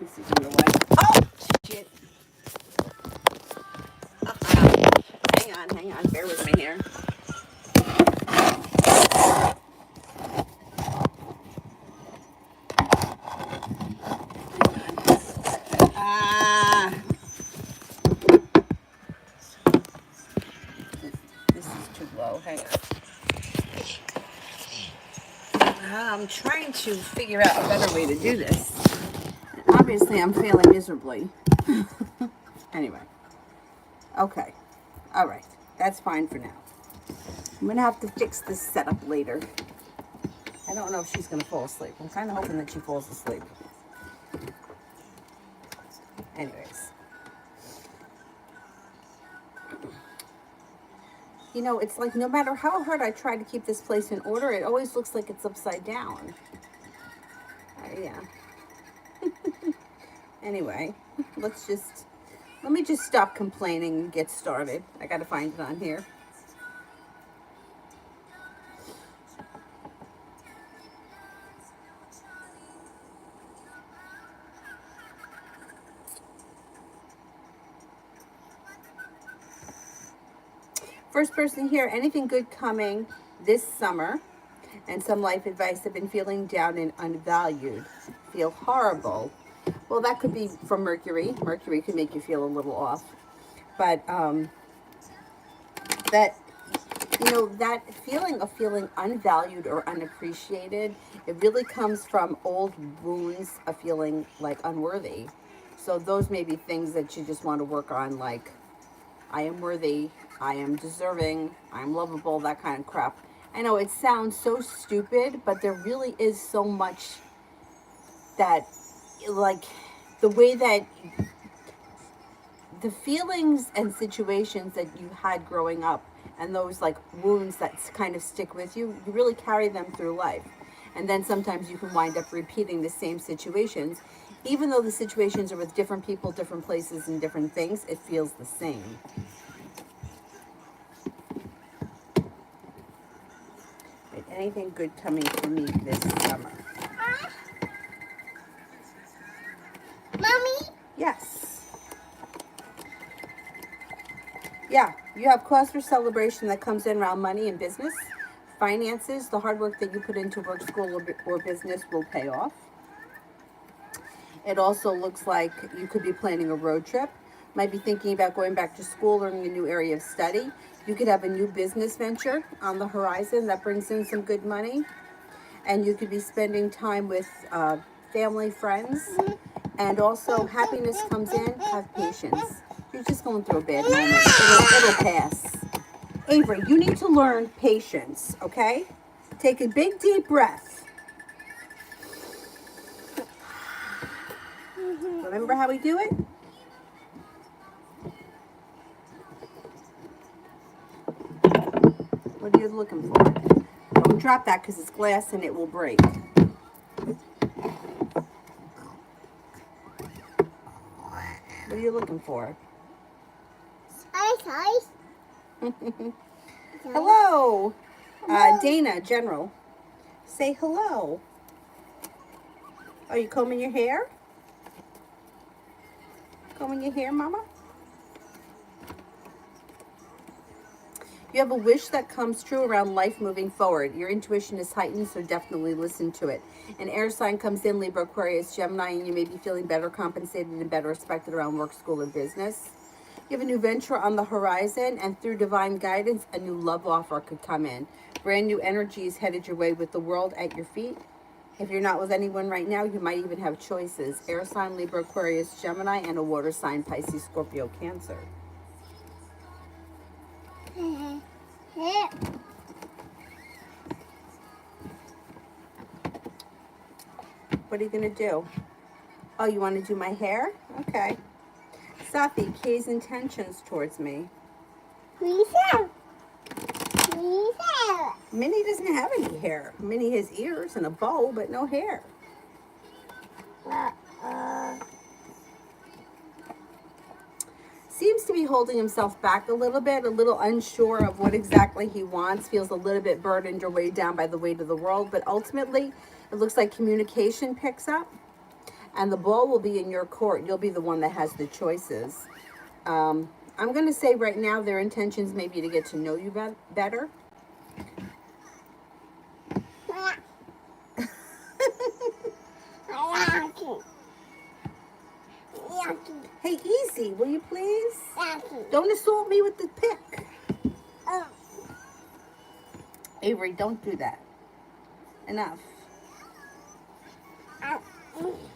This is in the way. Oh, shit. Hang on. Bear with me here. Ah, this is too low. Hang on. I'm trying to figure out a better way to do this. Obviously, I'm failing miserably. Anyway. Okay. All right. That's fine for now. I'm going to have to fix this setup later. I don't know if she's going to fall asleep. I'm kind of hoping that she falls asleep. Anyways. You know, it's like no matter how hard I try to keep this place in order, it always looks like it's upside down. Yeah. Anyway, let me just stop complaining and get started. I got to find it on here. First person here, anything good coming this summer? And some life advice. I've been feeling down and unvalued. Feel horrible. Well, that could be from Mercury. Mercury could make you feel a little off. But that, you know, that feeling of feeling unvalued or unappreciated, it really comes from old wounds of feeling like unworthy. So those may be things that you just want to work on, like I am worthy, I am deserving, I'm lovable, that kind of crap. I know it sounds so stupid, but there really is so much that, like, the way that the feelings and situations that you had growing up and those like wounds that kind of stick with you, you really carry them through life. And then sometimes you can wind up repeating the same situations. Even though the situations are with different people, different places, and different things, it feels the same. Right, anything good coming for me this summer? Mommy? Yes. Yeah, you have cause for celebration that comes in around money and business, finances. The hard work that you put into work, school, or business will pay off. It also looks like you could be planning a road trip, might be thinking about going back to school, learning a new area of study. You could have a new business venture on the horizon that brings in some good money. And you could be spending time with family, friends. And also, happiness comes in. Have patience. You're just going through a bad moment. It'll pass. Avery, you need to learn patience, okay? Take a big, deep breath. Remember how we do it? What are you looking for? Don't drop that because it's glass and it will break. What are you looking for? Ice. Hello. Dana, General. Say hello. Are you combing your hair? Combing your hair, Mama? You have a wish that comes true around life moving forward. Your intuition is heightened, so definitely listen to it. An air sign comes in, Libra, Aquarius, Gemini, and you may be feeling better compensated and better respected around work, school, or business. You have a new venture on the horizon, and through divine guidance, a new love offer could come in. Brand new energy is headed your way with the world at your feet. If you're not with anyone right now, you might even have choices. Air sign, Libra, Aquarius, Gemini, and a water sign, Pisces, Scorpio, Cancer. What are you going to do? Oh, you want to do my hair? Okay. Safi, Kay's intentions towards me. Minnie doesn't have any hair. Minnie has ears and a bow, but no hair. Seems to be holding himself back a little unsure of what exactly he wants, feels a little bit burdened or weighed down by the weight of the world, but ultimately it looks like communication picks up. And the ball will be in your court. You'll be the one that has the choices. I'm going to say right now their intentions may be to get to know you better. Hey, easy, will you please? Don't assault me with the pick. Avery, don't do that. Enough.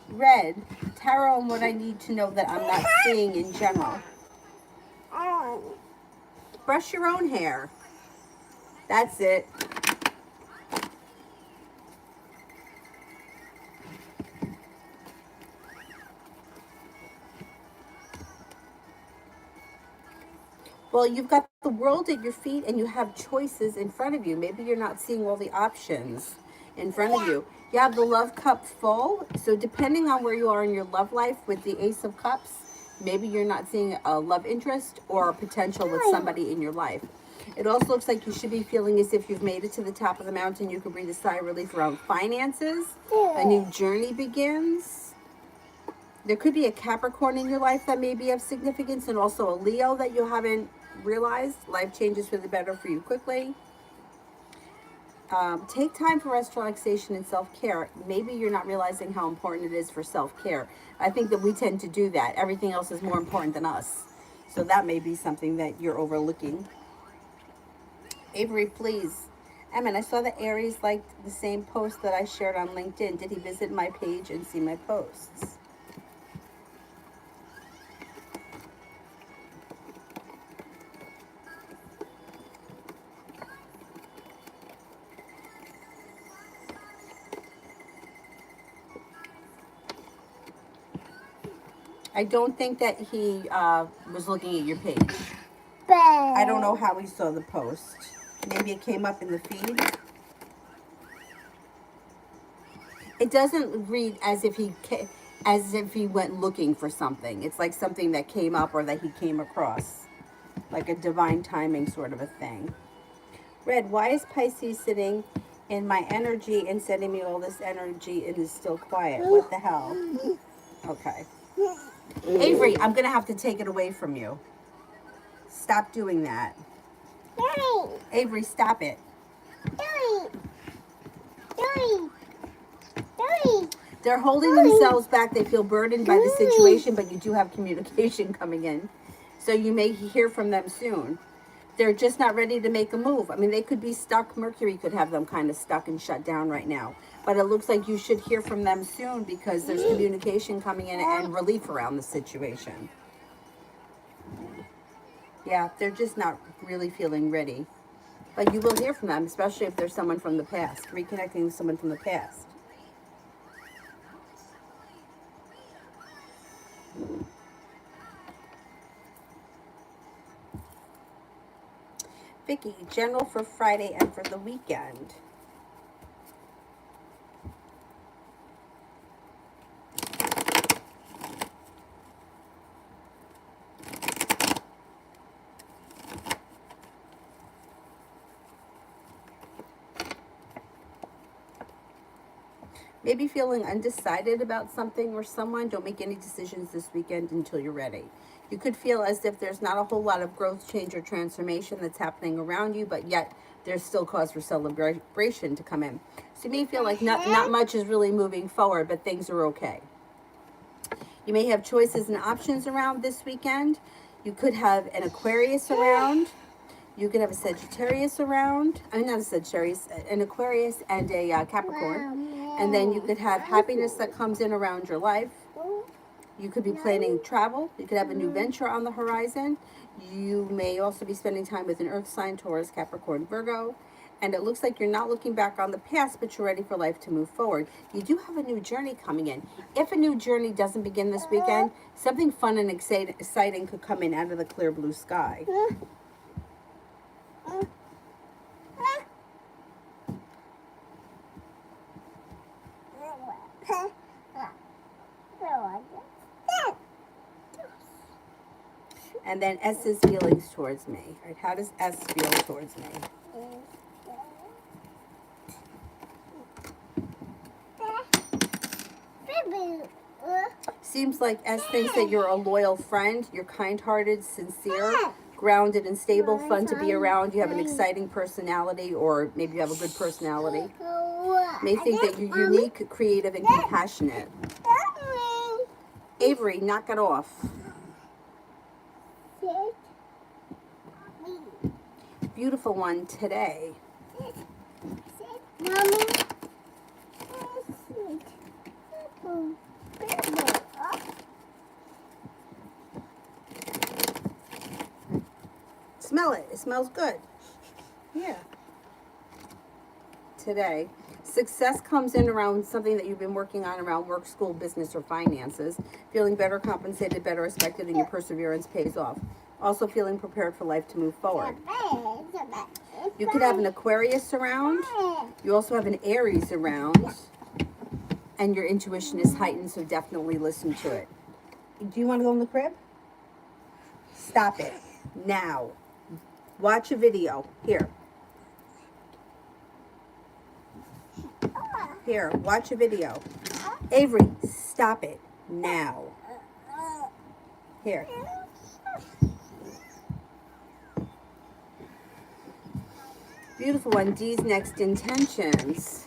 Red, tarot on what I need to know that I'm not seeing in general. Brush your own hair. That's it. Well, you've got the world at your feet and you have choices in front of you. Maybe you're not seeing all the options in front of you. You have the love cup full. So depending on where you are in your love life with the Ace of Cups, maybe you're not seeing a love interest or a potential with somebody in your life. It also looks like you should be feeling as if you've made it to the top of the mountain. You could breathe a sigh of relief around finances. A new journey begins. There could be a Capricorn in your life that may be of significance, and also a Leo that you haven't realized. Life changes for the better for you quickly. Take time for rest, relaxation, and self-care. Maybe you're not realizing how important it is for self-care. I think that we tend to do that. Everything else is more important than us. So that may be something that you're overlooking. Avery, please. Emin, I saw that Aries liked the same post that I shared on LinkedIn. Did he visit my page and see my posts? I don't think that he was looking at your page. I don't know how he saw the post. Maybe it came up in the feed. It doesn't read as if he went looking for something. It's like something that came up or that he came across, like a divine timing sort of a thing. Red, why is Pisces sitting in my energy and sending me all this energy and is still quiet? What the hell? Okay. Avery, I'm going to have to take it away from you. Stop doing that. Avery, stop it. They're holding themselves back. They feel burdened by the situation, but you do have communication coming in. So you may hear from them soon. They're just not ready to make a move. I mean, they could be stuck. Mercury could have them kind of stuck and shut down right now. But it looks like you should hear from them soon because there's communication coming in and relief around the situation. Yeah, they're just not really feeling ready. But you will hear from them, especially if there's someone from the past, reconnecting with someone from the past. Vicky, general for Friday and for the weekend. Maybe feeling undecided about something or someone. Don't make any decisions this weekend until you're ready. You could feel as if there's not a whole lot of growth, change, or transformation that's happening around you, but yet there's still cause for celebration to come in. So you may feel like not much is really moving forward, but things are okay. You may have choices and options around this weekend. You could have an Aquarius around. You could have a Sagittarius around. I mean, not a Sagittarius, an Aquarius and a Capricorn. And then you could have happiness that comes in around your life. You could be planning travel. You could have a new venture on the horizon. You may also be spending time with an earth sign, Taurus, Capricorn, Virgo. And it looks like you're not looking back on the past, but you're ready for life to move forward. You do have a new journey coming in. If a new journey doesn't begin this weekend, something fun and exciting could come in out of the clear blue sky. And then S's feelings towards me. All right, how does S feel towards me? Seems like S thinks that you're a loyal friend. You're kind-hearted, sincere, grounded, and stable, fun to be around. You have an exciting personality, or maybe you have a good personality. May think that you're unique, creative, and compassionate. Avery, knock it off. Beautiful one today. Smell it. It smells good. Yeah. Today. Success comes in around something that you've been working on around work, school, business, or finances. Feeling better compensated, better respected, and your perseverance pays off. Also feeling prepared for life to move forward. You could have an Aquarius around. You also have an Aries around. And your intuition is heightened, so definitely listen to it. Do you want to go in the crib? Stop it. Now. Watch a video. Here. Here, watch a video. Avery, stop it. Now. Here. Beautiful one. D's next intentions.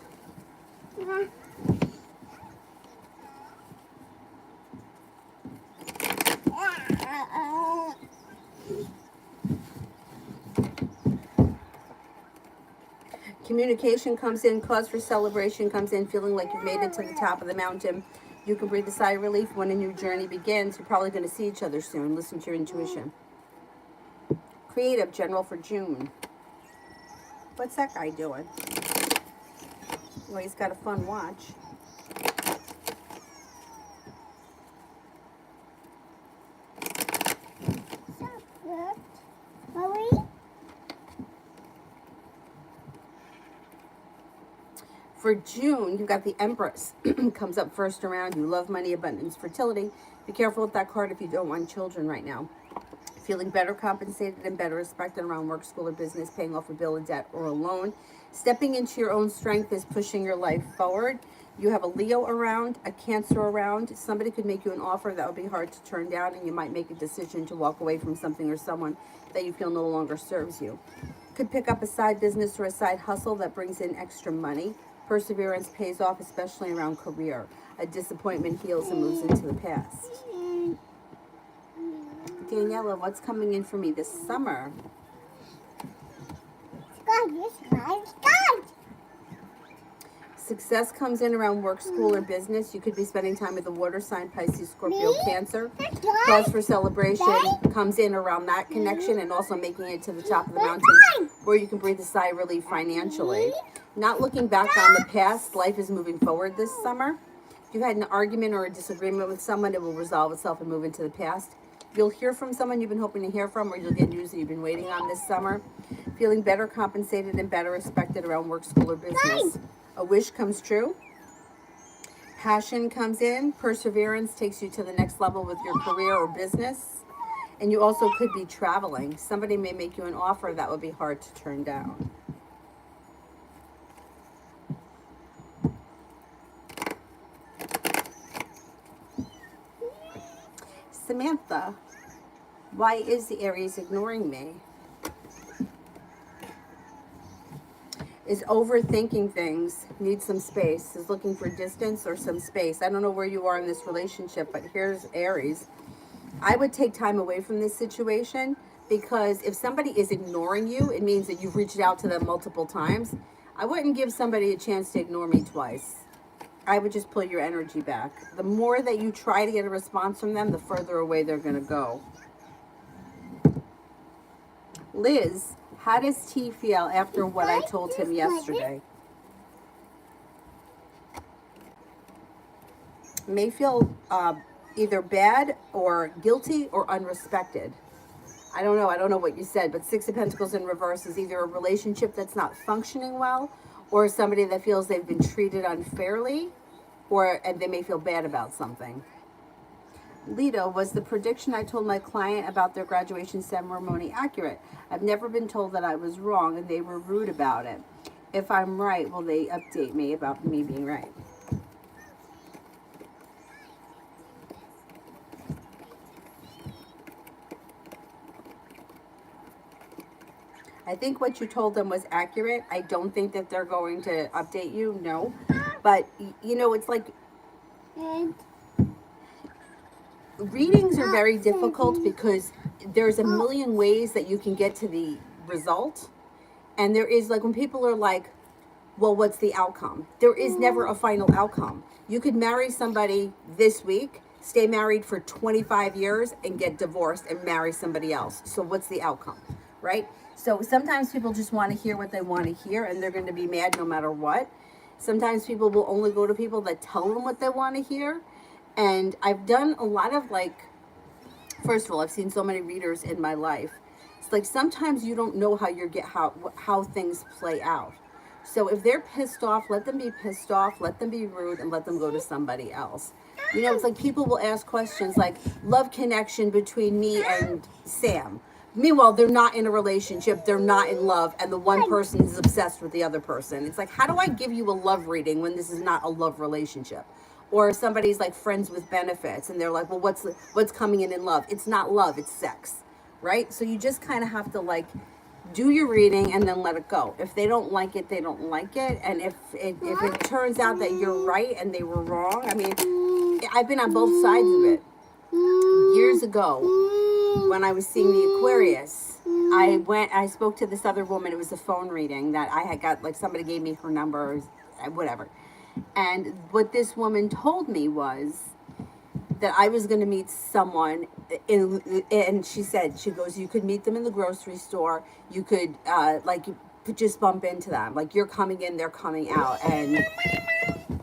Communication comes in, cause for celebration comes in, feeling like you've made it to the top of the mountain. You can breathe a sigh of relief when a new journey begins. You're probably going to see each other soon. Listen to your intuition. Creative, general for June. What's that guy doing? Well, he's got a fun watch. For June, you've got the Empress. Comes up first around. You love money, abundance, fertility. Be careful with that card if you don't want children right now. Feeling better compensated and better respected around work, school, or business, paying off a bill, a debt, or a loan. Stepping into your own strength is pushing your life forward. You have a Leo around, a Cancer around. Somebody could make you an offer that would be hard to turn down, and you might make a decision to walk away from something or someone that you feel no longer serves you. Could pick up a side business or a side hustle that brings in extra money. Perseverance pays off, especially around career. A disappointment heals and moves into the past. Daniela, what's coming in for me this summer? Success comes in around work, school, or business. You could be spending time with a water sign, Pisces, Scorpio, Cancer. Cause for celebration comes in around that connection and also making it to the top of the mountain where you can breathe a sigh of relief financially. Not looking back on the past. Life is moving forward this summer. If you've had an argument or a disagreement with someone, it will resolve itself and move into the past. You'll hear from someone you've been hoping to hear from, or you'll get news that you've been waiting on this summer. Feeling better compensated and better respected around work, school, or business. A wish comes true. Passion comes in. Perseverance takes you to the next level with your career or business. And you also could be traveling. Somebody may make you an offer that would be hard to turn down. Samantha, why is the Aries ignoring me? Is overthinking things, needs some space, is looking for distance or some space. I don't know where you are in this relationship, but here's Aries. I would take time away from this situation, because if somebody is ignoring you, it means that you've reached out to them multiple times. I wouldn't give somebody a chance to ignore me twice. I would just pull your energy back. The more that you try to get a response from them, the further away they're going to go. Liz, how does T feel after what I told him yesterday? May feel either bad or guilty or unrespected. I don't know what you said, but Six of Pentacles in reverse is either a relationship that's not functioning well, or somebody that feels they've been treated unfairly, and they may feel bad about something. Lito, was the prediction I told my client about their graduation ceremony accurate? I've never been told that I was wrong and they were rude about it. If I'm right, will they update me about me being right? I think what you told them was accurate. I don't think that they're going to update you, no. But, you know, it's like readings are very difficult because there's a million ways that you can get to the result. And there is, like, when people are like, well, what's the outcome? There is never a final outcome. You could marry somebody this week, stay married for 25 years, and get divorced and marry somebody else. So what's the outcome, right? So sometimes people just want to hear what they want to hear, and they're going to be mad no matter what. Sometimes people will only go to people that tell them what they want to hear. And I've done a lot of, like, first of all, I've seen so many readers in my life. It's like sometimes you don't know how things play out. So if they're pissed off, let them be pissed off, let them be rude, and let them go to somebody else. You know, it's like people will ask questions like, love connection between me and Sam. Meanwhile, they're not in a relationship, they're not in love, and the one person is obsessed with the other person. It's like, how do I give you a love reading when this is not a love relationship? Or somebody's like friends with benefits, and they're like, well, what's coming in love? It's not love, it's sex, right? So you just kind of have to, like, do your reading and then let it go. If they don't like it, they don't like it. And if it turns out that you're right and they were wrong, I mean, I've been on both sides of it. Years ago, when I was seeing the Aquarius, I spoke to this other woman. It was a phone reading that I had got, like, somebody gave me her number, whatever. And what this woman told me was that I was going to meet someone and she goes, you could meet them in the grocery store. You could, just bump into them. Like, you're coming in, they're coming out. And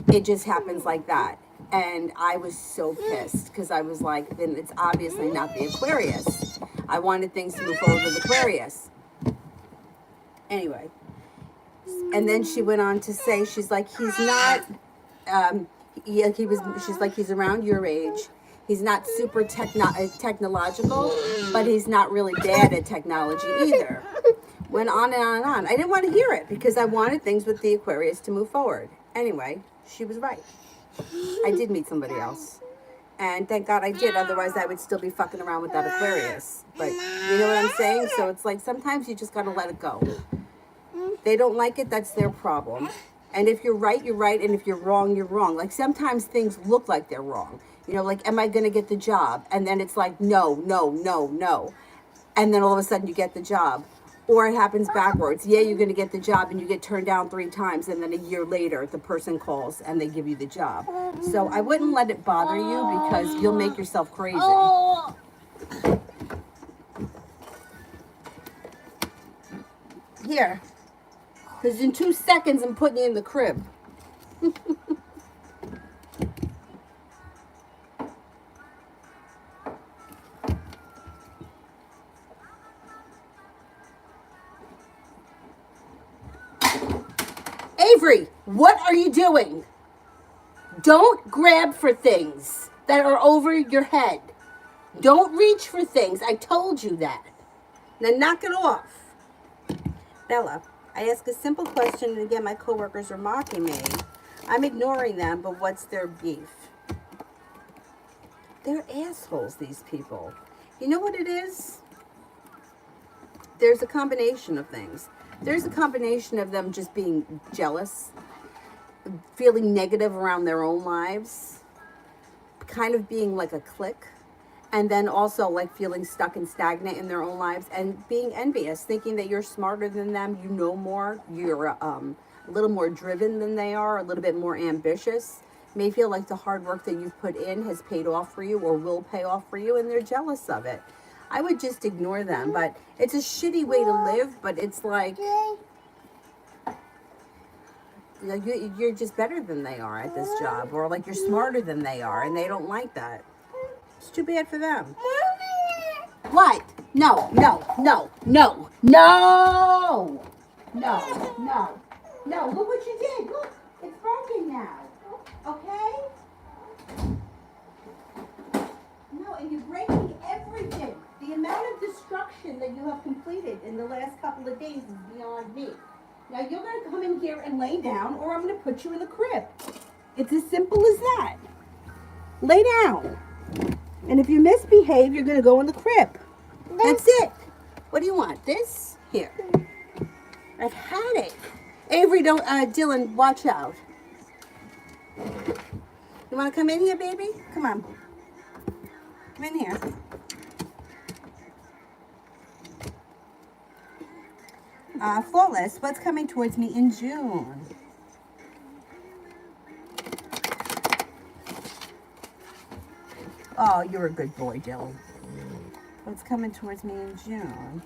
it just happens like that. And I was so pissed because I was like, then it's obviously not the Aquarius. I wanted things to move forward with Aquarius. Anyway. And then she went on to say, she's like, he's not, she's like, he's around your age. He's not super technological, but he's not really bad at technology either. Went on and on and on. I didn't want to hear it because I wanted things with the Aquarius to move forward. Anyway, she was right. I did meet somebody else. And thank God I did. Otherwise, I would still be fucking around with that Aquarius. But you know what I'm saying? So it's like sometimes you just got to let it go. They don't like it, that's their problem. And if you're right, you're right. And if you're wrong, you're wrong. Like, sometimes things look like they're wrong. You know, like, am I going to get the job? And then it's like, no. And then all of a sudden you get the job. Or it happens backwards. Yeah, you're going to get the job and you get turned down 3 times. And then a year later, the person calls and they give you the job. So I wouldn't let it bother you because you'll make yourself crazy. Here. Because in 2 seconds, I'm putting you in the crib. Avery, what are you doing? Don't grab for things that are over your head. Don't reach for things. I told you that. Now knock it off. Bella. I ask a simple question, and again, my coworkers are mocking me. I'm ignoring them, but what's their beef? They're assholes, these people. You know what it is? There's a combination of things. There's a combination of them just being jealous, feeling negative around their own lives, kind of being like a clique. And then also, like, feeling stuck and stagnant in their own lives and being envious, thinking that you're smarter than them, you know more, you're a little more driven than they are, a little bit more ambitious. May feel like the hard work that you've put in has paid off for you or will pay off for you, and they're jealous of it. I would just ignore them, but it's a shitty way to live, but it's like, you're just better than they are at this job, or like you're smarter than they are, and they don't like that. It's too bad for them. What? No. Look what you did. Look, it's broken now. Okay? No, and you're breaking everything. The amount of destruction that you have completed in the last couple of days is beyond me. Now you're going to come in here and lay down, or I'm going to put you in the crib. It's as simple as that. Lay down. And if you misbehave, you're going to go in the crib. That's it. What do you want? This? Here. I've had it. Avery, don't, Dylan, watch out. You want to come in here, baby? Come on. Come in here. Flawless, what's coming towards me in June? Oh, you're a good boy, Dylan. What's coming towards me in June?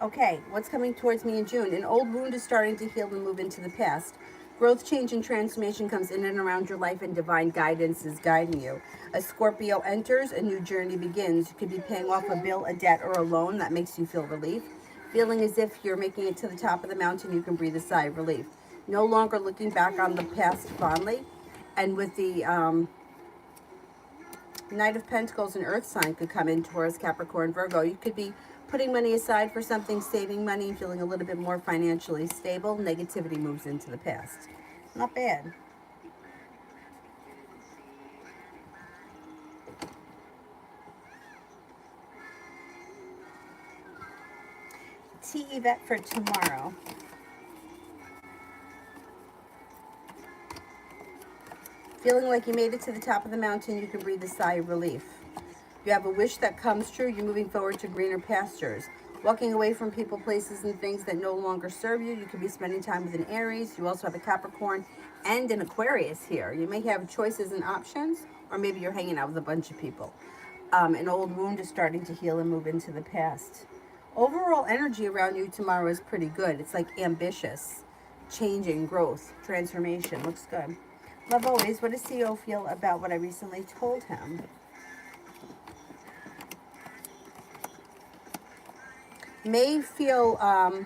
Okay, what's coming towards me in June? An old wound is starting to heal and move into the past. Growth, change, and transformation comes in and around your life, and divine guidance is guiding you. A Scorpio enters, a new journey begins. You could be paying off a bill, a debt, or a loan that makes you feel relief. Feeling as if you're making it to the top of the mountain, you can breathe a sigh of relief. No longer looking back on the past fondly. And with the Knight of Pentacles and Earth sign could come in, Taurus, Capricorn, Virgo. You could be putting money aside for something, saving money, and feeling a little bit more financially stable. Negativity moves into the past. Not bad. T. Yvette for tomorrow. Feeling like you made it to the top of the mountain, you can breathe a sigh of relief. You have a wish that comes true. You're moving forward to greener pastures. Walking away from people, places, and things that no longer serve you. You could be spending time with an Aries. You also have a Capricorn and an Aquarius here. You may have choices and options, or maybe you're hanging out with a bunch of people. An old wound is starting to heal and move into the past. Overall energy around you tomorrow is pretty good. It's like ambitious, changing, growth, transformation. Looks good. Love always. What does CEO feel about what I recently told him? May feel, I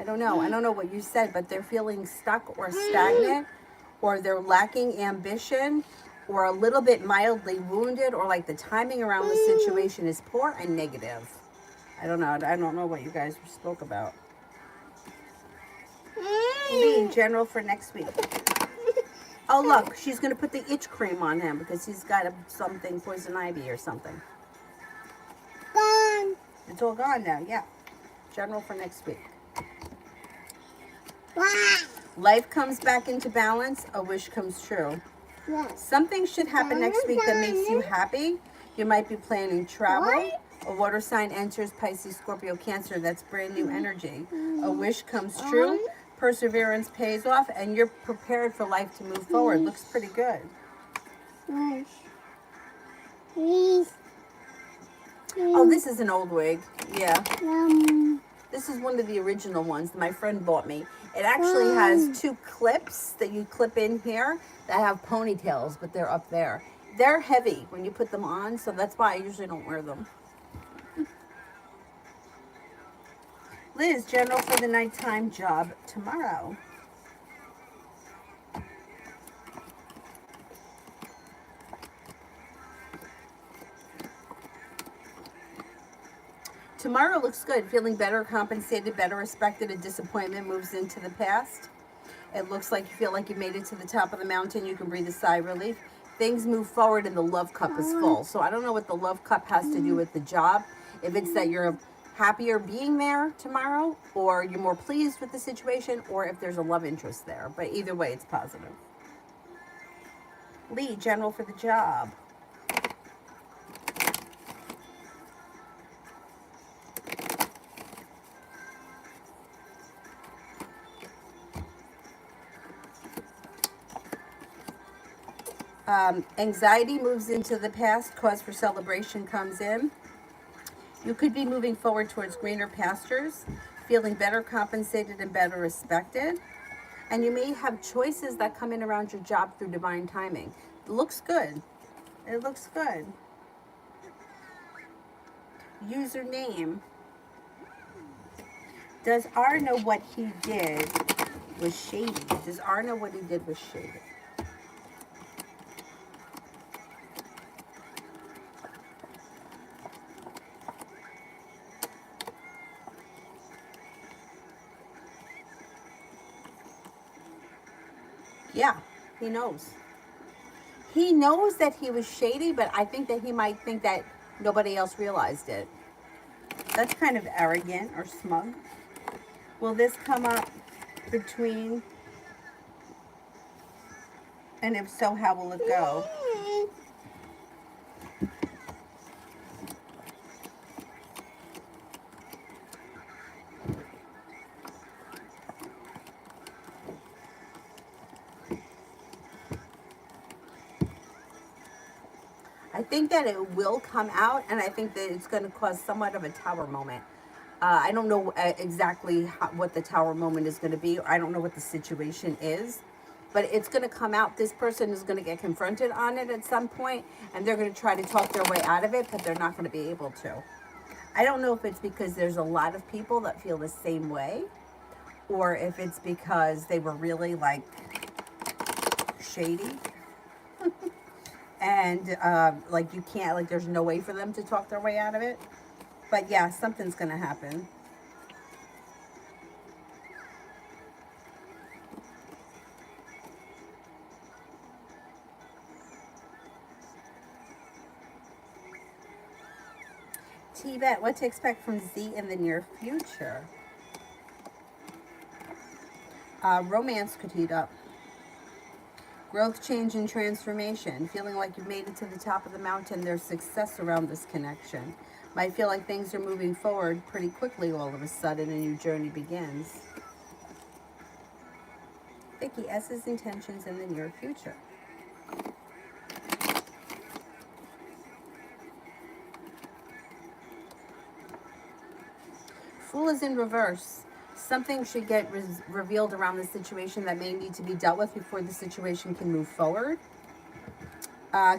don't know what you said, but they're feeling stuck or stagnant, or they're lacking ambition, or a little bit mildly wounded, or like the timing around the situation is poor and negative. I don't know what you guys spoke about. Lee, general for next week. Oh, look, she's going to put the itch cream on him because he's got something, poison ivy or something. Gone. It's all gone now, yeah. General for next week. Life comes back into balance. A wish comes true. Something should happen next week that makes you happy. You might be planning travel. A water sign enters, Pisces, Scorpio, Cancer. That's brand new energy. A wish comes true. Perseverance pays off, and you're prepared for life to move forward. Looks pretty good. Oh, this is an old wig. Yeah. This is one of the original ones that my friend bought me. It actually has two clips that you clip in here that have ponytails, but they're up there. They're heavy when you put them on, so that's why I usually don't wear them. Liz, general for the nighttime job tomorrow. Tomorrow looks good. Feeling better, compensated, better respected. A disappointment moves into the past. It looks like you feel like you made it to the top of the mountain. You can breathe a sigh of relief. Things move forward and the love cup is full. So I don't know what the love cup has to do with the job. If it's that you're happier being there tomorrow, or you're more pleased with the situation, or if there's a love interest there. But either way, it's positive. Lee, general for the job. Anxiety moves into the past. Cause for celebration comes in. You could be moving forward towards greener pastures, feeling better compensated and better respected. And you may have choices that come in around your job through divine timing. It looks good. It looks good. Username. Does R know what he did was shady? Does R know what he did was shady? Yeah, he knows. He knows that he was shady, but I think that he might think that nobody else realized it. That's kind of arrogant or smug. Will this come up between, and if so, how will it go? I think that it will come out, and I think that it's going to cause somewhat of a tower moment. I don't know exactly what the tower moment is going to be, or I don't know what the situation is, but it's going to come out. This person is going to get confronted on it at some point, and they're going to try to talk their way out of it, but they're not going to be able to. I don't know if it's because there's a lot of people that feel the same way, or if it's because they were really like shady and like you can't, like there's no way for them to talk their way out of it. But yeah, something's gonna happen. Tibet, what to expect from Z in the near future? Romance could heat up. Growth, change, and transformation. Feeling like you've made it to the top of the mountain. There's success around this connection. Might feel like things are moving forward pretty quickly all of a sudden. A new journey begins. Vicky, S's intentions in the near future. Fool is in reverse. Something should get revealed around the situation that may need to be dealt with before the situation can move forward.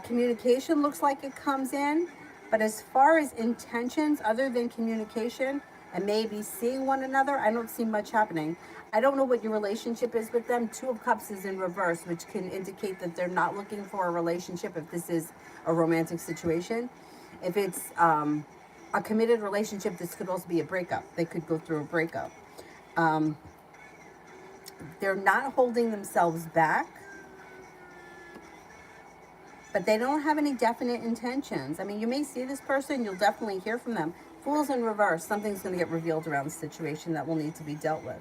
Communication looks like it comes in, but as far as intentions, other than communication and maybe seeing one another, I don't see much happening. I don't know what your relationship is with them. Two of Cups is in reverse, which can indicate that they're not looking for a relationship if this is a romantic situation. If it's a committed relationship, this could also be a breakup. They could go through a breakup. Um, they're not holding themselves back, but they don't have any definite intentions. I mean, you may see this person, you'll definitely hear from them. Fool's in reverse. Something's going to get revealed around the situation that will need to be dealt with.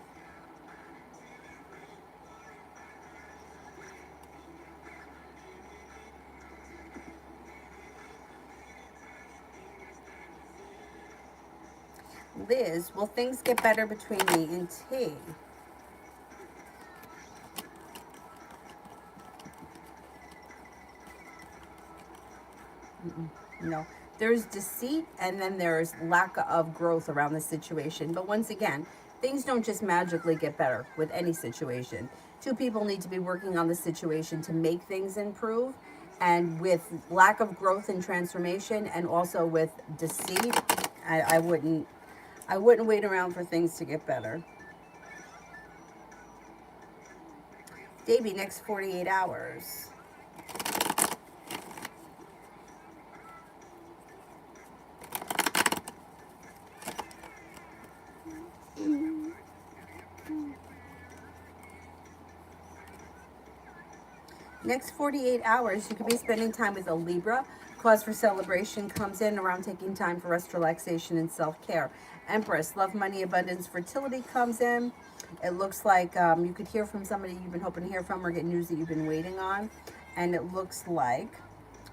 Liz, will things get better between me and T? No. There's deceit and then there's lack of growth around the situation. But once again, things don't just magically get better with any situation. Two people need to be working on the situation to make things improve. And with lack of growth and transformation and also with deceit, I wouldn't wait around for things to get better. Davey, next 48 hours. Next 48 hours, you could be spending time with a Libra. Cause for celebration comes in around taking time for rest, relaxation, and self-care. Empress, love, money, abundance, fertility comes in. It looks like you could hear from somebody you've been hoping to hear from or get news that you've been waiting on. And it looks like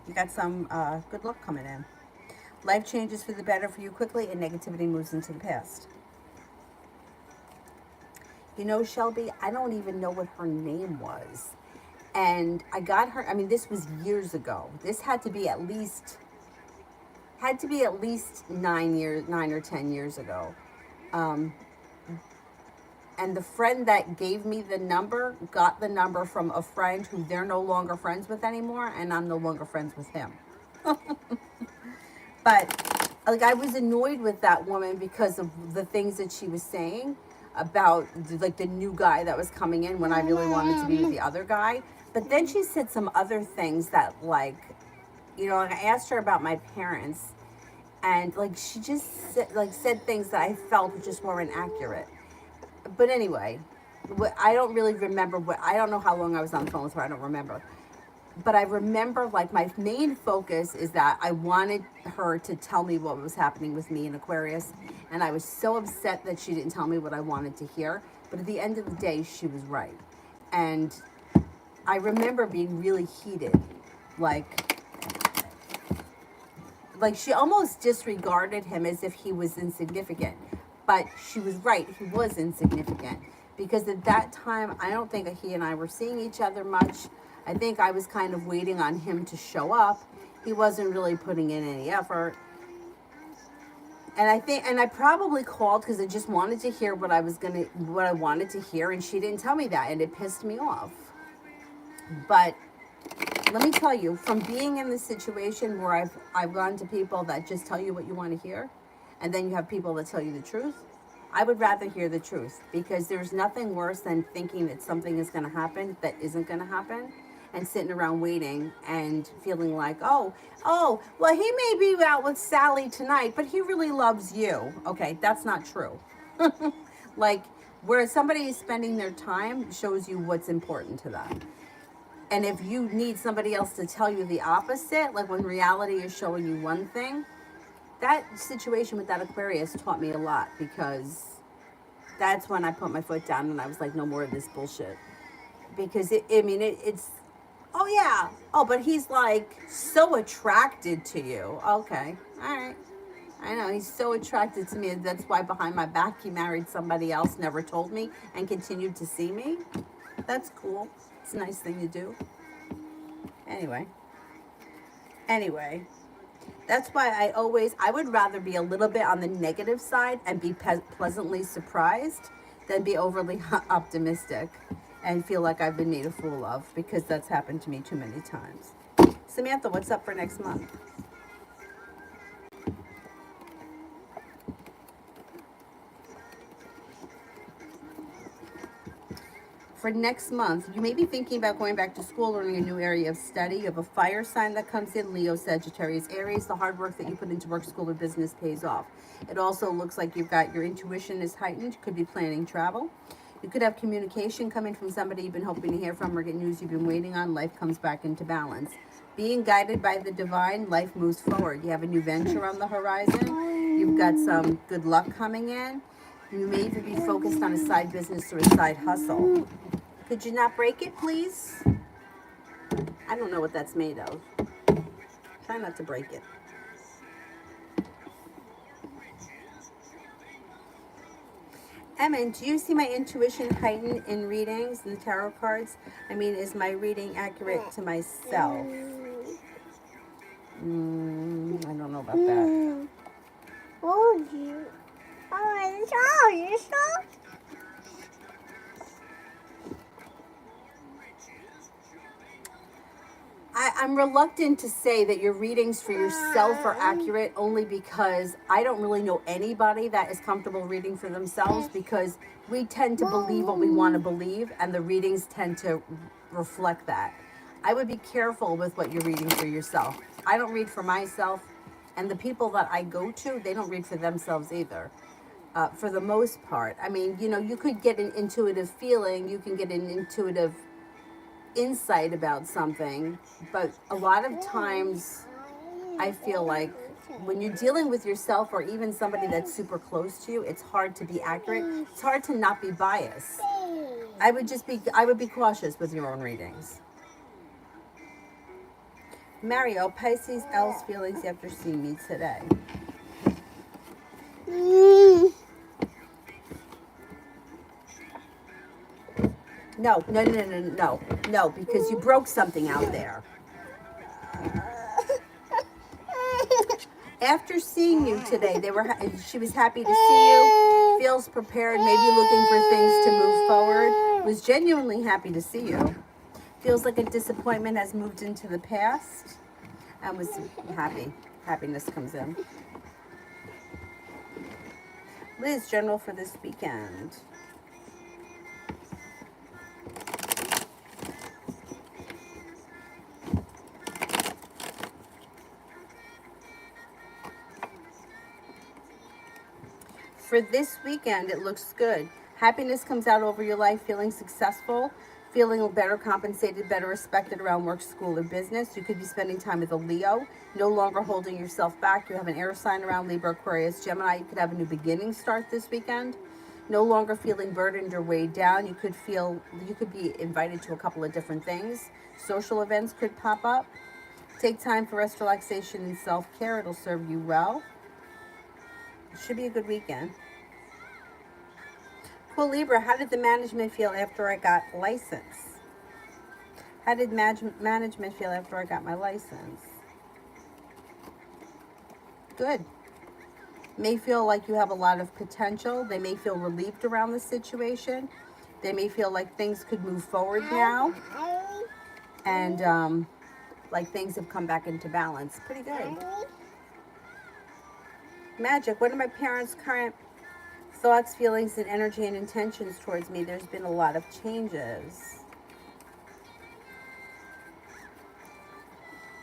you got some good luck coming in. Life changes for the better for you quickly and negativity moves into the past. You know, Shelby, I don't even know what her name was. And I got her, I mean, this was years ago. This had to be at least 9 or 10 years ago. Um, and the friend that gave me the number got the number from a friend who they're no longer friends with anymore, and I'm no longer friends with him. But like I was annoyed with that woman because of the things that she was saying about like the new guy that was coming in when I really wanted to be with the other guy. But then she said some other things that like, you know, and I asked her about my parents, and like she just said things that I felt just weren't accurate. But anyway, I don't really remember I don't know how long I was on the phone with her. I don't remember. But I remember like my main focus is that I wanted her to tell me what was happening with me in Aquarius. And I was so upset that she didn't tell me what I wanted to hear. But at the end of the day, she was right. And I remember being really heated. Like, she almost disregarded him as if he was insignificant. But she was right, he was insignificant. Because at that time, I don't think he and I were seeing each other much. I think I was kind of waiting on him to show up. He wasn't really putting in any effort. And I probably called because I just wanted to hear what I wanted to hear, and she didn't tell me that, and it pissed me off. But let me tell you, from being in this situation where I've gone to people that just tell you what you want to hear, and then you have people that tell you the truth, I would rather hear the truth, because there's nothing worse than thinking that something is going to happen that isn't going to happen, and sitting around waiting and feeling like, well, he may be out with Sally tonight, but he really loves you. Okay, that's not true. Like, where somebody is spending their time shows you what's important to them. And if you need somebody else to tell you the opposite, like when reality is showing you one thing, that situation with that Aquarius taught me a lot, because that's when I put my foot down and I was like, no more of this bullshit. Because it's, oh yeah, oh, but he's like so attracted to you. Okay, all right. I know, he's so attracted to me. That's why behind my back he married somebody else, never told me, and continued to see me. That's cool. It's a nice thing to do. Anyway, that's why I would rather be a little bit on the negative side and be pleasantly surprised than be overly optimistic and feel like I've been made a fool of, because that's happened to me too many times. Samantha, what's up for next month? For next month, you may be thinking about going back to school, learning a new area of study. You have a fire sign that comes in, Leo, Sagittarius, Aries. The hard work that you put into work, school, or business pays off. It also looks like you've got your intuition is heightened. You could be planning travel. You could have communication coming from somebody you've been hoping to hear from, or get news you've been waiting on. Life comes back into balance. Being guided by the divine, life moves forward. You have a new venture on the horizon. You've got some good luck coming in. You may even be focused on a side business or a side hustle. Could you not break it, please? I don't know what that's made of. Try not to break it. Emin, do you see my intuition heighten in readings and tarot cards? I mean, is my reading accurate to myself? I don't know about that. Oh, you. Oh, you saw? I'm reluctant to say that your readings for yourself are accurate, only because I don't really know anybody that is comfortable reading for themselves, because we tend to believe what we want to believe, and the readings tend to reflect that. I would be careful with what you're reading for yourself. I don't read for myself, and the people that I go to, they don't read for themselves either. For the most part. I mean, you could get an intuitive feeling, you can get an intuitive insight about something, but a lot of times I feel like when you're dealing with yourself, or even somebody that's super close to you, it's hard to be accurate. It's hard to not be biased. I would be cautious with your own readings. Mario, Pisces, L's feelings after seeing me today. No, because you broke something out there. After seeing you today, she was happy to see you, feels prepared, maybe looking for things to move forward, was genuinely happy to see you. Feels like a disappointment has moved into the past, and was happy. Happiness comes in. Liz, general for this weekend. For this weekend, it looks good. Happiness comes out over your life, feeling successful, feeling better compensated, better respected around work, school, or business. You could be spending time with a Leo, no longer holding yourself back. You have an air sign around Libra, Aquarius, Gemini. You could have a new beginning start this weekend. No longer feeling burdened or weighed down. You could be invited to a couple of different things. Social events could pop up. Take time for rest, relaxation, and self-care. It'll serve you well. It should be a good weekend. Cool, Libra, how did the management feel after I got license? How did management feel after I got my license? Good. May feel like you have a lot of potential. They may feel relieved around the situation. They may feel like things could move forward now. And like things have come back into balance. Pretty good. Magic, what are my parents' current thoughts, feelings, and energy and intentions towards me? There's been a lot of changes.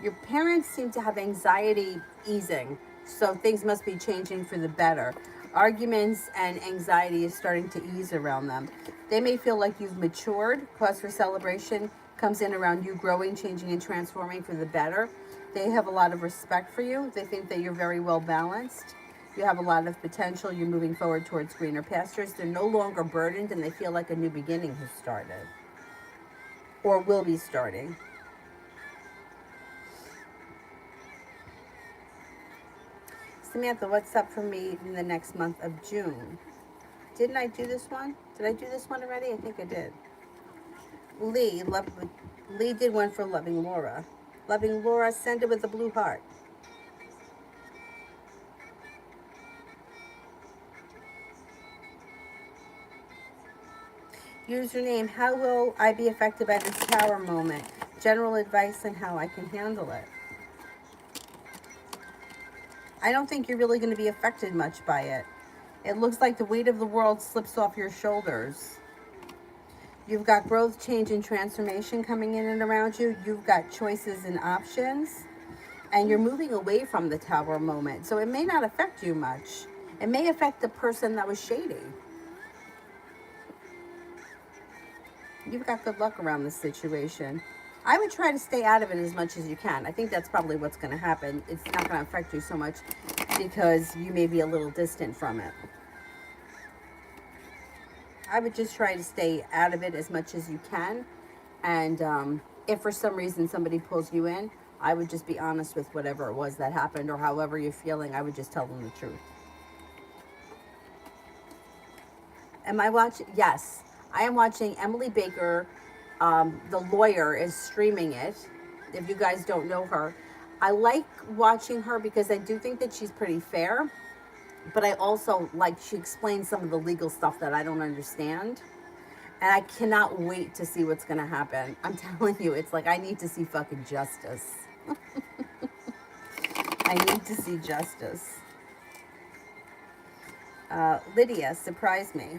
Your parents seem to have anxiety easing, so things must be changing for the better. Arguments and anxiety is starting to ease around them. They may feel like you've matured. Cause for celebration comes in around you growing, changing, and transforming for the better. They have a lot of respect for you. They think that you're very well balanced. You have a lot of potential. You're moving forward towards greener pastures. They're no longer burdened, and they feel like a new beginning has started or will be starting. Samantha, what's up for me in the next month of June? Didn't I do this one? Did I do this one already? I think I did. Lee did one for Loving Laura. Loving Laura, send it with a blue heart. Username, how will I be affected by this tower moment? General advice on how I can handle it. I don't think you're really going to be affected much by it. It looks like the weight of the world slips off your shoulders. You've got growth, change, and transformation coming in and around you. You've got choices and options. And you're moving away from the tower moment. So it may not affect you much. It may affect the person that was shady. You've got good luck around this situation. I would try to stay out of it as much as you can. I think that's probably what's going to happen. It's not going to affect you so much because you may be a little distant from it. I would just try to stay out of it as much as you can. And if for some reason somebody pulls you in, I would just be honest with whatever it was that happened or however you're feeling. I would just tell them the truth. Am I watching? Yes. I am watching Emily Baker. The lawyer is streaming it. If you guys don't know her, I like watching her because I do think that she's pretty fair. But I also like she explains some of the legal stuff that I don't understand. And I cannot wait to see what's going to happen. I'm telling you, it's like I need to see fucking justice. I need to see justice. Lydia, surprise me.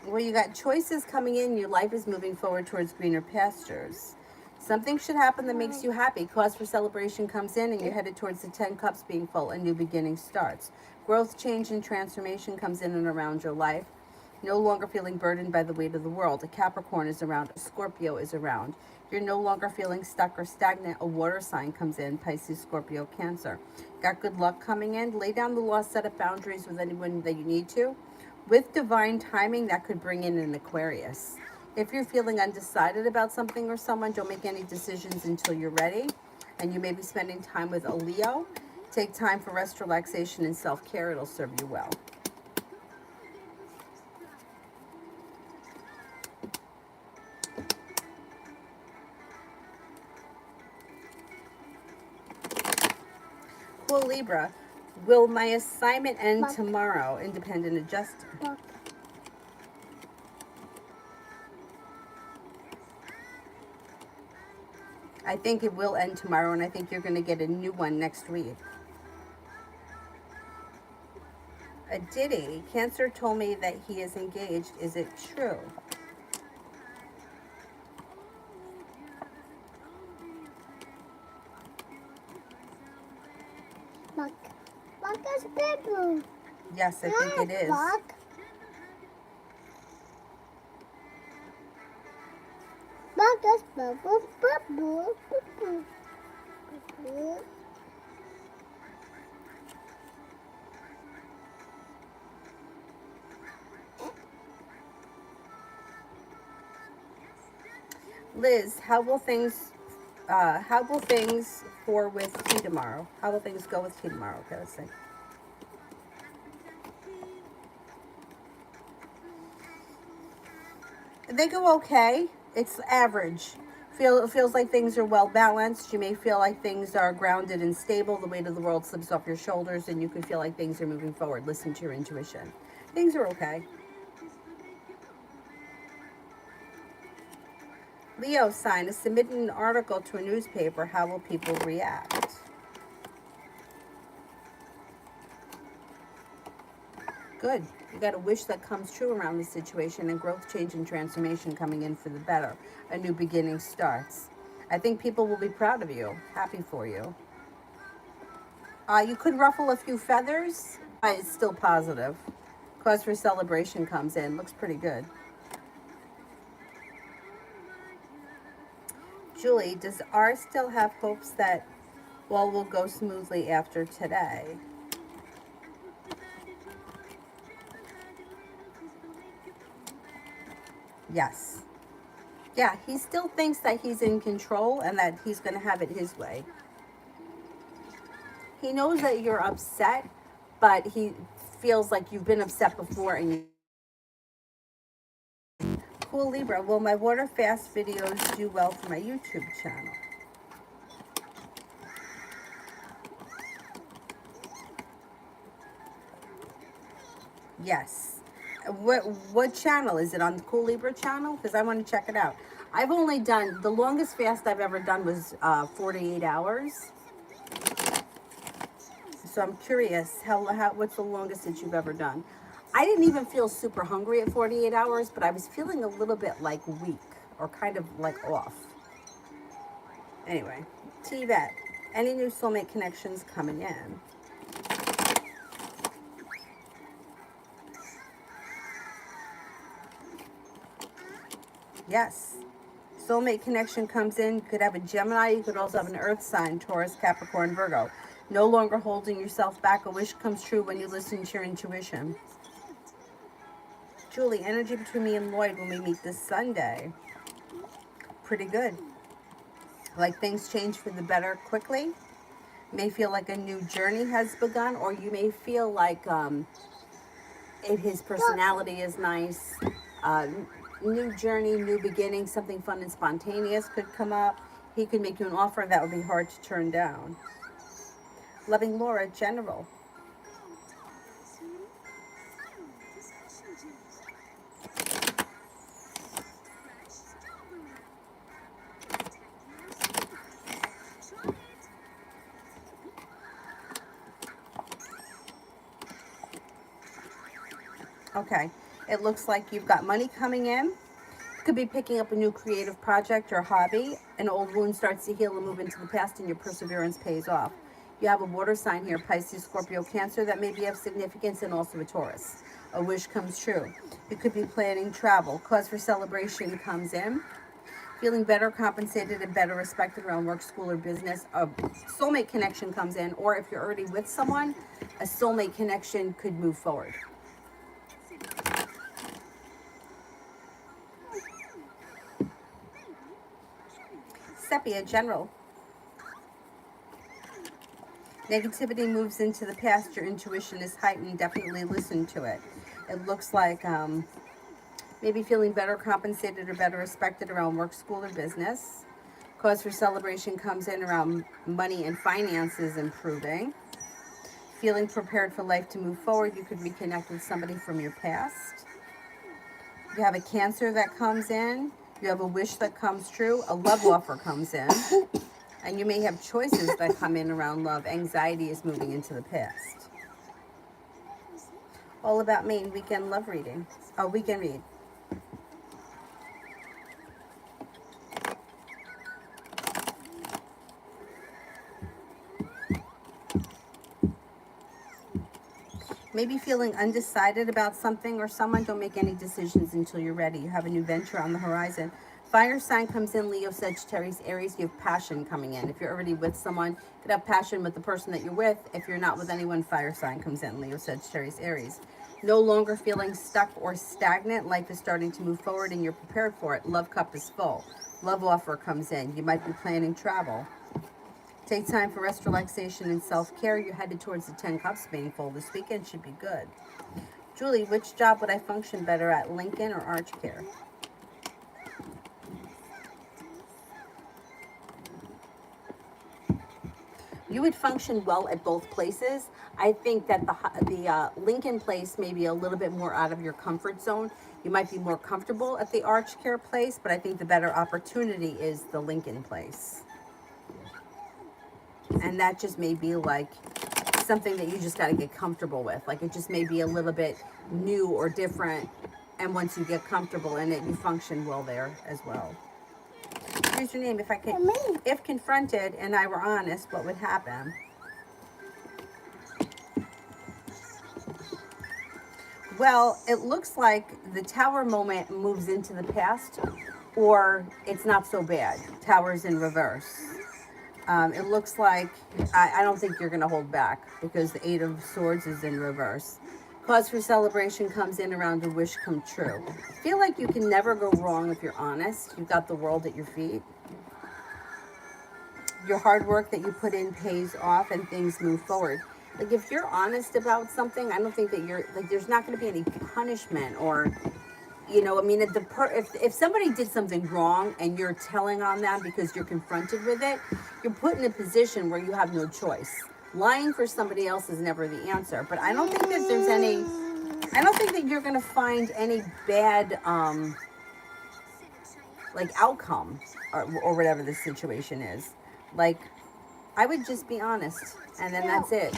Well, you got choices coming in. Your life is moving forward towards greener pastures. Something should happen that makes you happy. Cause for celebration comes in and you're headed towards the 10 cups being full. A new beginning starts. Growth, change, and transformation comes in and around your life. No longer feeling burdened by the weight of the world. A Capricorn is around. A Scorpio is around. You're no longer feeling stuck or stagnant. A water sign comes in. Pisces, Scorpio, Cancer. Got good luck coming in. Lay down the law, set up boundaries with anyone that you need to. With divine timing, that could bring in an Aquarius. If you're feeling undecided about something or someone, don't make any decisions until you're ready. And you may be spending time with a Leo. Take time for rest, relaxation, and self-care. It'll serve you well. Cool, Libra. Will my assignment end tomorrow? Independent adjuster. I think it will end tomorrow, and I think you're going to get a new one next week. A Diddy. Cancer told me that he is engaged. Is it true? Look. That's purple. Yes, I think it is. Black. Black is purple. Purple. Purple. Purple. Liz, how will things for with tea tomorrow? How will things go with tea tomorrow? Okay, let's see. They go okay. It's average. It feels like things are well balanced. You may feel like things are grounded and stable. The weight of the world slips off your shoulders, and you can feel like things are moving forward. Listen to your intuition. Things are okay. Leo sign is submitting an article to a newspaper. How will people react? Good. You got a wish that comes true around the situation, and growth, change, and transformation coming in for the better. A new beginning starts. I think people will be proud of you, happy for you. You could ruffle a few feathers. It's still positive. Cause for celebration comes in. Looks pretty good. Julie, does R still have hopes that all will go smoothly after today? Yes. Yeah, he still thinks that he's in control and that he's going to have it his way. He knows that you're upset, but he feels like you've been upset before and you... Cool Libra, will my water fast videos do well for my YouTube channel? Yes. What channel? Is it on the Cool Libra channel? Because I want to check it out. I've only done, the longest fast I've ever done was 48 hours. So I'm curious, what's the longest that you've ever done? I didn't even feel super hungry at 48 hours, but I was feeling a little bit like weak or kind of like off. Anyway, T-Vet, any new soulmate connections coming in? Yes. Soulmate connection comes in. You could have a Gemini. You could also have an Earth sign, Taurus, Capricorn, Virgo. No longer holding yourself back. A wish comes true when you listen to your intuition. Julie, energy between me and Lloyd when we meet this Sunday. Pretty good. Like things change for the better quickly. You may feel like a new journey has begun, or you may feel like if his personality is nice. New journey, new beginning, something fun and spontaneous could come up. He could make you an offer that would be hard to turn down. Loving Laura, general. Okay, it looks like you've got money coming in. Could be picking up a new creative project or hobby. An old wound starts to heal and move into the past, and your perseverance pays off. You have a water sign here, Pisces, Scorpio, Cancer, that may be of significance, and also a Taurus. A wish comes true. You could be planning travel. Cause for celebration comes in. Feeling better compensated and better respected around work, school, or business. A soulmate connection comes in, or if you're already with someone, a soulmate connection could move forward. Sepia, general. Negativity moves into the past. Your intuition is heightened. Definitely listen to it. It looks like maybe feeling better compensated or better respected around work, school, or business. Cause for celebration comes in around money and finances improving. Feeling prepared for life to move forward. You could reconnect with somebody from your past. You have a Cancer that comes in. You have a wish that comes true. A love offer comes in. And you may have choices that come in around love. Anxiety is moving into the past. All about Maine weekend love reading. Oh, weekend read. Maybe feeling undecided about something or someone. Don't make any decisions until you're ready. You have a new venture on the horizon. Fire sign comes in, Leo, Sagittarius, Aries. You have passion coming in. If you're already with someone, you could have passion with the person that you're with. If you're not with anyone, fire sign comes in, Leo, Sagittarius, Aries. No longer feeling stuck or stagnant. Life is starting to move forward and you're prepared for it. Love cup is full. Love offer comes in. You might be planning travel. Take time for rest, relaxation, and self-care. You're headed towards the 10 Cups being full this weekend. Should be good. Julie, which job would I function better at, Lincoln or Arch Care? You would function well at both places. I think that the Lincoln place may be a little bit more out of your comfort zone. You might be more comfortable at the Arch Care place, but I think the better opportunity is the Lincoln place. And that just may be like something that you just got to get comfortable with. Like it just may be a little bit new or different. And once you get comfortable in it, you function well there as well. Here's your name. If confronted and I were honest, what would happen? Well, it looks like the tower moment moves into the past, or it's not so bad. Tower's in reverse. It looks like I don't think you're going to hold back because the Eight of Swords is in reverse. Cause for celebration comes in around a wish come true. I feel like you can never go wrong if you're honest. You've got the world at your feet. Your hard work that you put in pays off and things move forward. Like if you're honest about something, I don't think that you're like there's not going to be any punishment or I mean, if somebody did something wrong and you're telling on them because you're confronted with it, you're put in a position where you have no choice. Lying for somebody else is never the answer. But I don't think that there's any. I don't think that you're going to find any bad, like outcome or whatever the situation is. Like, I would just be honest, and then that's it.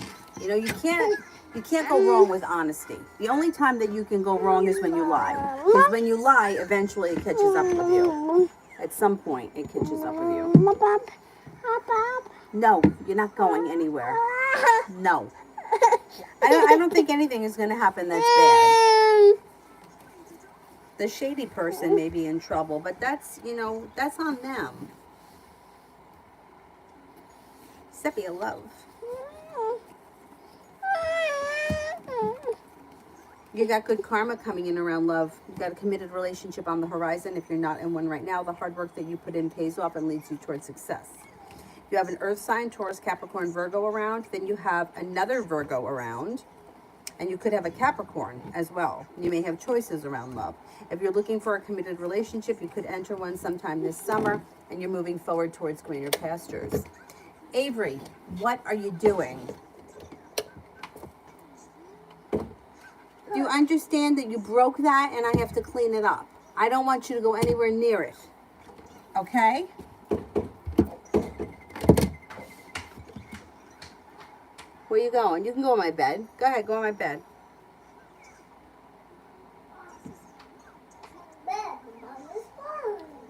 You can't go wrong with honesty. The only time that you can go wrong is when you lie. Because when you lie, eventually it catches up with you. At some point, it catches up with you. No, you're not going anywhere. No. I don't think anything is going to happen that's bad. The shady person may be in trouble, but that's on them. Sepia love. You got good karma coming in around love. You got a committed relationship on the horizon. If you're not in one right now, the hard work that you put in pays off and leads you towards success. You have an earth sign, Taurus, Capricorn, Virgo around. Then you have another Virgo around. And you could have a Capricorn as well. You may have choices around love. If you're looking for a committed relationship, you could enter one sometime this summer. And you're moving forward towards greener pastures. Avery, what are you doing? Do you understand that you broke that and I have to clean it up? I don't want you to go anywhere near it. Okay? Where you going? You can go on my bed. Go ahead, go on my bed.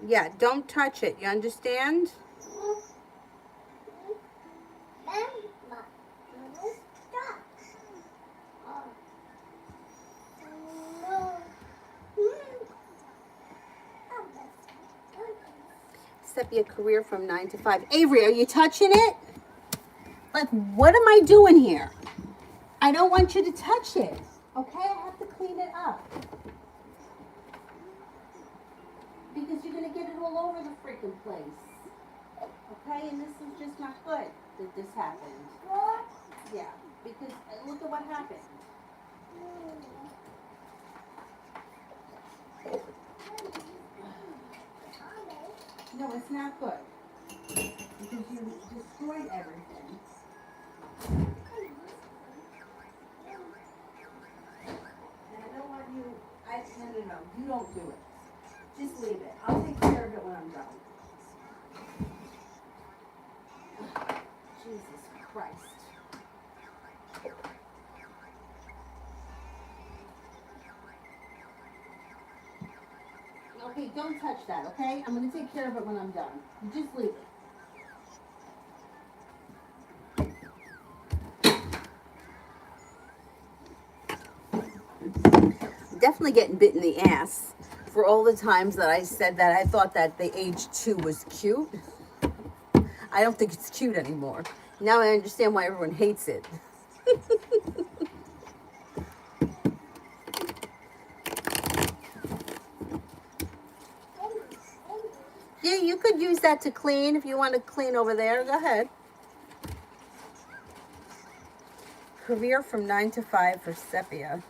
Yeah, don't touch it. You understand? Sepia career from 9 to 5. Avery, are you touching it? Like, what am I doing here? I don't want you to touch it. Okay, I have to clean it up. Because you're going to get it all over the freaking place. Okay, and this is just not good that this happened. Yeah, because look at what happened. No, it's not good. Because you destroyed everything. And I don't want you, no, you don't do it. Just leave it. I'll take care of it when I'm done. Jesus Christ. Okay, don't touch that, okay? I'm going to take care of it when I'm done. You just leave it. definitely getting bit in the ass for all the times that I said that I thought that the age 2 was cute. I don't think it's cute anymore. Now I understand why everyone hates it. Yeah, you could use that to clean if you want to clean over there. Go ahead. Career from 9 to 5 for Sepia.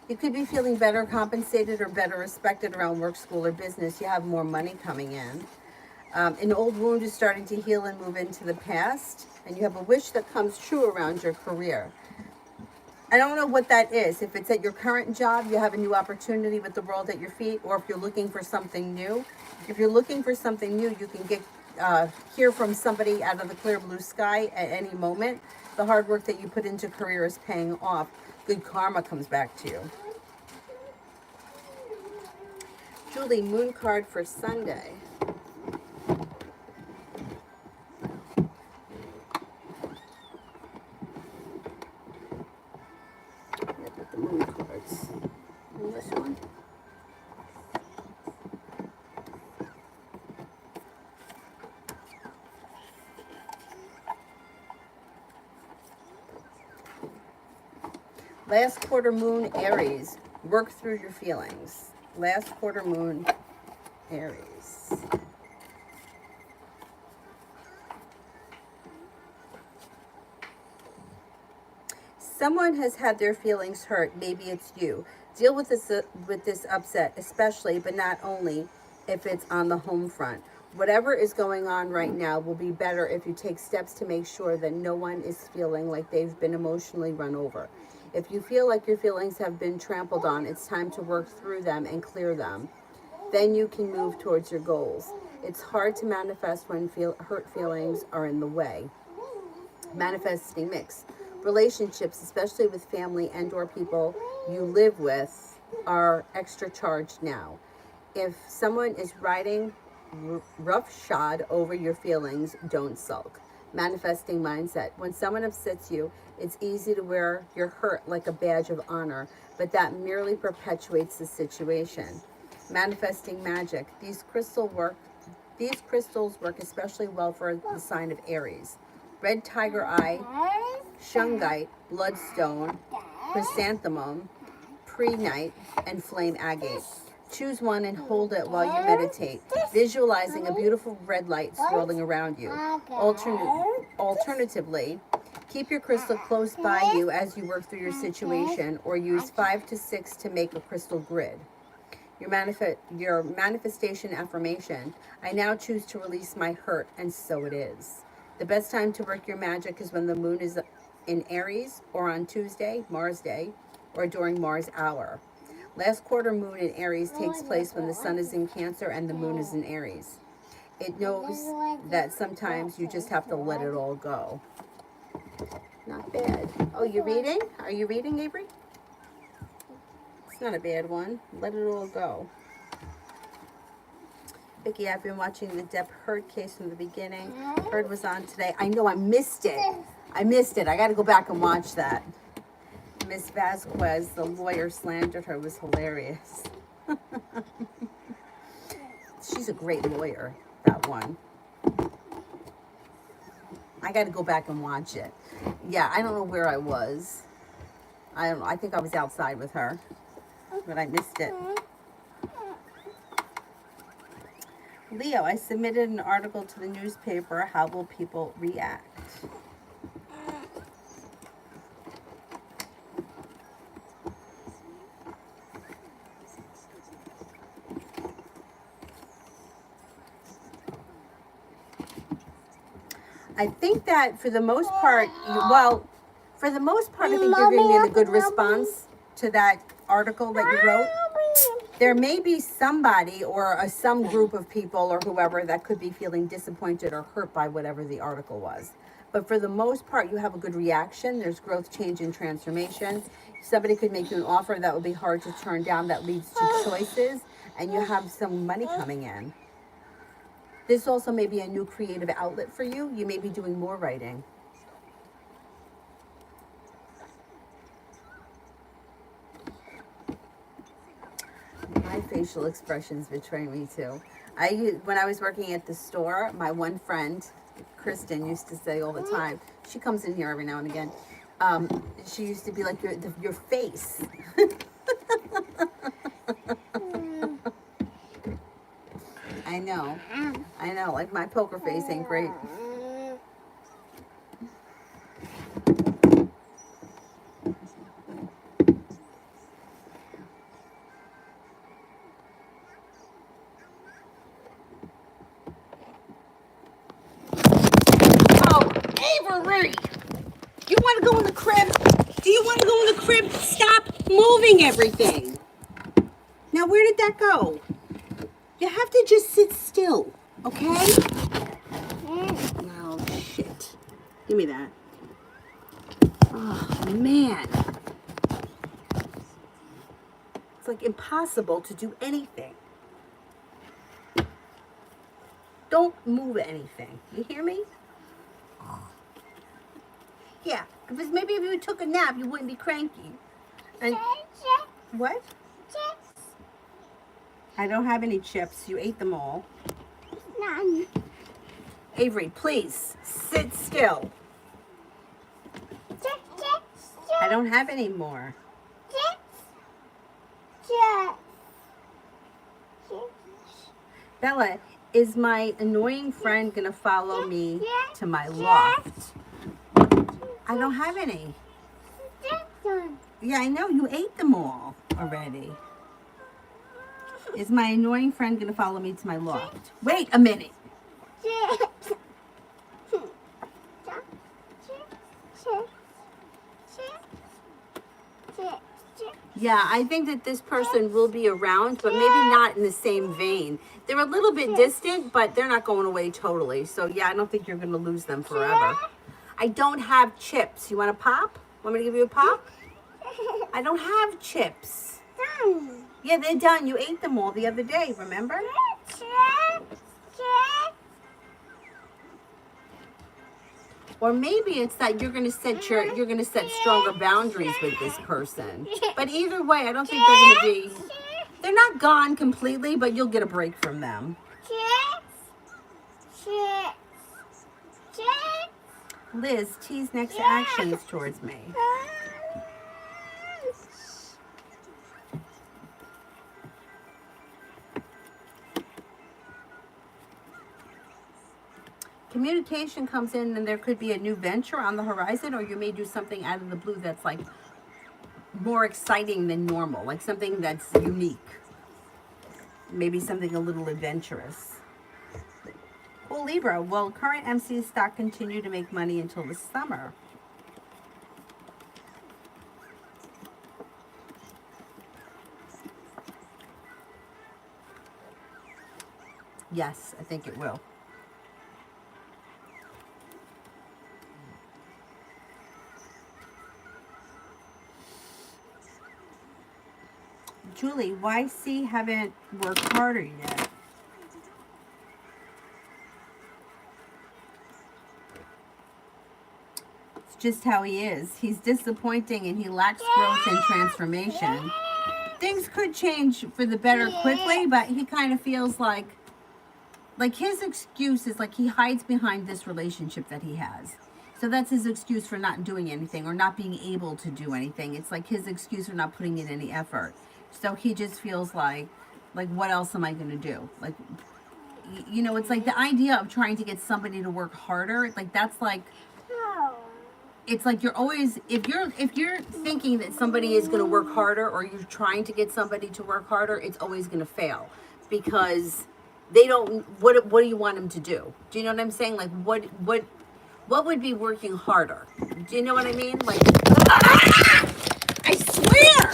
You could be feeling better compensated or better respected around work, school, or business. You have more money coming in. An old wound is starting to heal and move into the past. And you have a wish that comes true around your career. I don't know what that is. If it's at your current job, you have a new opportunity with the world at your feet, or if you're looking for something new. If you're looking for something new, you can hear from somebody out of the clear blue sky at any moment. The hard work that you put into career is paying off. Good karma comes back to you. Julie, moon card for Sunday. Put the moon cards in this one. Last quarter moon, Aries. Work through your feelings. Last quarter moon, Aries. Someone has had their feelings hurt. Maybe it's you. Deal with this upset, especially, but not only if it's on the home front. Whatever is going on right now will be better if you take steps to make sure that no one is feeling like they've been emotionally run over. If you feel like your feelings have been trampled on, it's time to work through them and clear them. Then you can move towards your goals. It's hard to manifest when hurt feelings are in the way. Manifesting mix. Relationships, especially with family and or people you live with, are extra charged now. If someone is riding roughshod over your feelings, don't sulk. Manifesting mindset. When someone upsets you, it's easy to wear your hurt like a badge of honor, but that merely perpetuates the situation. Manifesting magic. These crystals work especially well for the sign of Aries. Red tiger eye, shungite, bloodstone, chrysanthemum, prehnite, and flame agate. Choose one and hold it while you meditate, visualizing a beautiful red light swirling around you. Alternatively, keep your crystal close by you as you work through your situation, or use 5 to 6 to make a crystal grid. Your manifestation affirmation. I now choose to release my hurt, and so it is. The best time to work your magic is when the moon is in Aries, or on Tuesday, Mars Day, or during Mars hour. Last quarter moon in Aries takes place when the sun is in Cancer and the moon is in Aries. It knows that sometimes you just have to let it all go. Not bad. Oh, you're reading? Are you reading, Avery? It's not a bad one. Let it all go. Vicki, I've been watching the Depp Heard case from the beginning. Heard was on today. I know, I missed it. I got to go back and watch that. Miss Vasquez, the lawyer, slandered her. It was hilarious. She's a great lawyer, that one. I got to go back and watch it. Yeah, I don't know where I was. I don't know. I think I was outside with her, but I missed it. Leo, I submitted an article to the newspaper. How will people react? I think that for the most part, I think you're giving me a good response to that article that you wrote. There may be somebody or some group of people or whoever that could be feeling disappointed or hurt by whatever the article was. But for the most part, you have a good reaction. There's growth, change, and transformation. Somebody could make you an offer that would be hard to turn down that leads to choices, and you have some money coming in. This also may be a new creative outlet for you. You may be doing more writing. My facial expressions betray me too. When I was working at the store, my one friend, Kristen, used to say all the time. She comes in here every now and again. She used to be like your face. I know. Like my poker face ain't great. Oh, Avery! You want to go in the crib? Do you want to go in the crib? Stop moving everything. Now, where did that go? You have to just sit still, okay? Oh, shit. Give me that. Oh, man. It's like impossible to do anything. Don't move anything. You hear me? Yeah, because maybe if you took a nap, you wouldn't be cranky. And what? Chips. I don't have any chips. You ate them all. None. Avery, please sit still. I don't have any more. Bella, is my annoying friend gonna follow me to my loft? I don't have any. Yeah, I know. You ate them all already. Is my annoying friend gonna follow me to my loft? Wait a minute. Yeah, I think that this person will be around, but maybe not in the same vein. They're a little bit distant, but they're not going away totally. So yeah, I don't think you're going to lose them forever. I don't have chips. You want a pop? Want me to give you a pop? I don't have chips. Yeah, they're done. You ate them all the other day, remember? Or maybe it's that you're gonna set stronger boundaries with this person. But either way, I don't think they're not gone completely, but you'll get a break from them. Liz, T's next actions towards me. Communication comes in and there could be a new venture on the horizon, or you may do something out of the blue that's like more exciting than normal, like something that's unique. Maybe something a little adventurous. Well, Libra, will current MC stock continue to make money until the summer? Yes, I think it will. Julie, why C haven't worked harder yet? It's just how he is. He's disappointing and he lacks growth and transformation. Things could change for the better quickly, but he kind of feels like his excuse is like he hides behind this relationship that he has. So that's his excuse for not doing anything or not being able to do anything. It's like his excuse for not putting in any effort. So he just feels like what else am I going to do? Like, you know, it's like the idea of trying to get somebody to work harder. Like that's like, it's like you're always, if you're thinking that somebody is going to work harder or you're trying to get somebody to work harder, it's always going to fail because they don't, what do you want them to do? Do you know what I'm saying? Like what would be working harder? Do you know what I mean? Like, I swear!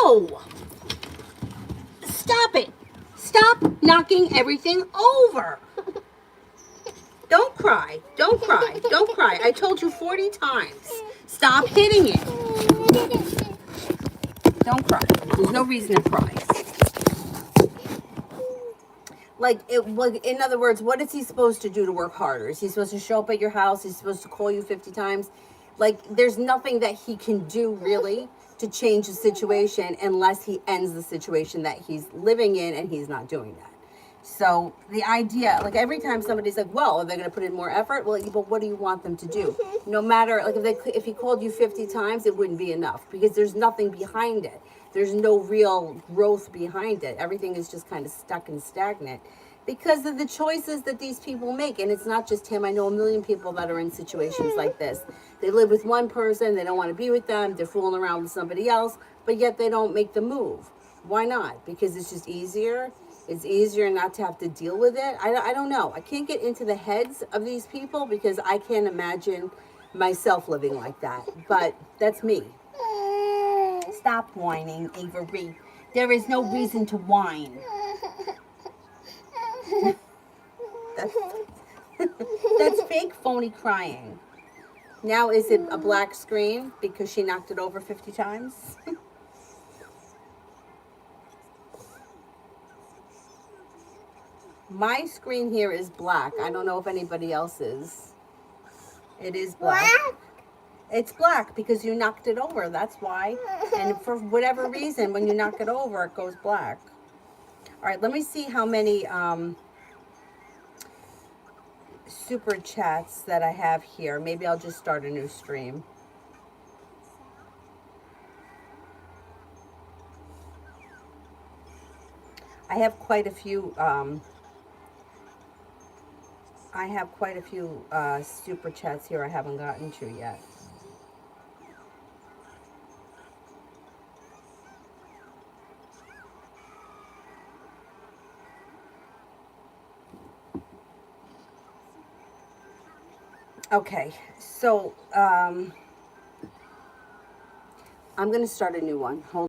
No! Stop it! Stop knocking everything over! Don't cry. Don't cry. Don't cry. I told you 40 times. Stop hitting it. Don't cry. There's no reason to cry. Like, in other words, what is he supposed to do to work harder? Is he supposed to show up at your house? Is he supposed to call you 50 times? Like, there's nothing that he can do, really, to change the situation unless he ends the situation that he's living in, and he's not doing that. So the idea, like every time somebody's like, well, are they going to put in more effort? Well, but what do you want them to do? No matter, like if he called you 50 times, it wouldn't be enough because there's nothing behind it. There's no real growth behind it. Everything is just kind of stuck and stagnant because of the choices that these people make. And it's not just him. I know a million people that are in situations like this. They live with one person, they don't want to be with them, they're fooling around with somebody else, but yet they don't make the move. Why not? Because it's just easier. It's easier not to have to deal with it. I don't know. I can't get into the heads of these people because I can't imagine myself living like that. But that's me. Stop whining, Avery. There is no reason to whine. That's, that's fake phony crying. Now is it a black screen because she knocked it over 50 times? My screen here is black. I don't know if anybody else's. It is black. It's black because you knocked it over. That's why. And for whatever reason, when you knock it over, it goes black. All right, let me see how many super chats that I have here. Maybe I'll just start a new stream. I have quite a few super chats here I haven't gotten to yet. Okay, so I'm going to start a new one. Hold